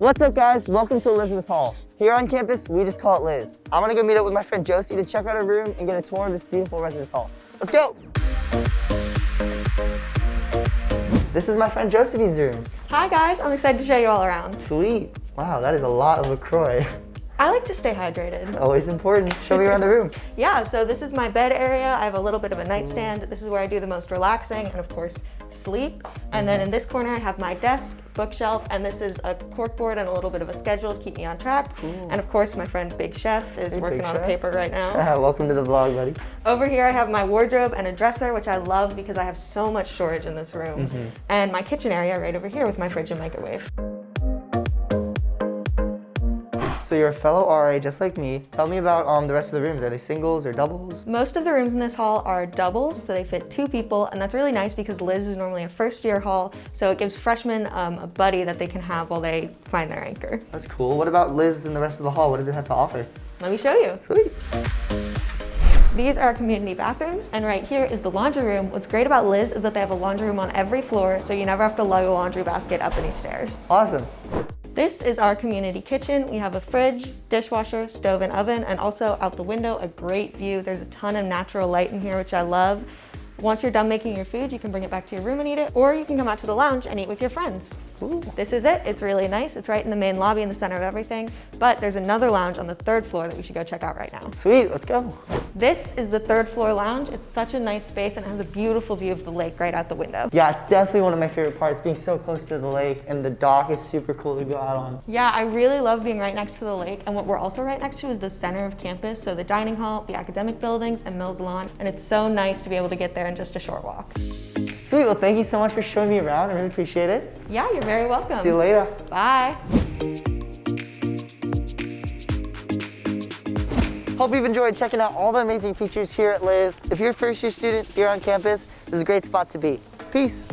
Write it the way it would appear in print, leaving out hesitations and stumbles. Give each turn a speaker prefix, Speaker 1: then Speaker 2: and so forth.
Speaker 1: What's up, guys? Welcome to Elizabeth Hall. Here on campus, we just call it Liz. I'm gonna go meet up with my friend Josie to check out her room and get a tour of this beautiful residence hall. Let's go! This is my friend Josephine's room.
Speaker 2: Hi guys, I'm excited to show you all around.
Speaker 1: Sweet. Wow, that is a lot of LaCroix.
Speaker 2: I like to stay hydrated.
Speaker 1: Always important. Show me around the room.
Speaker 2: Yeah, so this is my bed area. I have a little bit of a nightstand. This is where I do the most relaxing and of course sleep. And then in this corner I have my desk, bookshelf, and this is a corkboard and a little bit of a schedule to keep me on track.
Speaker 1: Cool.
Speaker 2: And of course my friend Big Chef is working on a paper right now.
Speaker 1: Welcome to the vlog, buddy.
Speaker 2: Over here I have my wardrobe and a dresser, which I love because I have so much storage in this room. And my kitchen area right over here with my fridge and microwave.
Speaker 1: So you're a fellow RA just like me. Tell me about the rest of the rooms. Are they singles or doubles?
Speaker 2: Most of the rooms in this hall are doubles, so they fit 2 people, and that's really nice because Liz is normally a first-year hall, so it gives freshmen a buddy that they can have while they find their anchor.
Speaker 1: That's cool. What about Liz and the rest of the hall? What does it have to offer?
Speaker 2: Let me show you.
Speaker 1: Sweet.
Speaker 2: These are community bathrooms, and right here is the laundry room. What's great about Liz is that they have a laundry room on every floor, so you never have to lug a laundry basket up any stairs.
Speaker 1: Awesome.
Speaker 2: This is our community kitchen. We have a fridge, dishwasher, stove, and oven, and also out the window, a great view. There's a ton of natural light in here, which I love. Once you're done making your food, you can bring it back to your room and eat it, or you can come out to the lounge and eat with your friends.
Speaker 1: Ooh.
Speaker 2: This is it. It's really nice. It's right in the main lobby in the center of everything, but there's another lounge on the 3rd floor that we should go check out right now.
Speaker 1: Sweet, let's go.
Speaker 2: This is the 3rd floor lounge. It's such a nice space and it has a beautiful view of the lake right out the window.
Speaker 1: Yeah, it's definitely one of my favorite parts, being so close to the lake, and the dock is super cool to go out on.
Speaker 2: Yeah, I really love being right next to the lake, and what we're also right next to is the center of campus, so the dining hall, the academic buildings, and Mills Lawn, and it's so nice to be able to get there in just a short walk.
Speaker 1: Sweet, well thank you so much for showing me around. I really appreciate it.
Speaker 2: Yeah, you're very welcome.
Speaker 1: See you later.
Speaker 2: Bye.
Speaker 1: Hope you've enjoyed checking out all the amazing features here at Liz. If you're a first-year student here on campus, this is a great spot to be. Peace.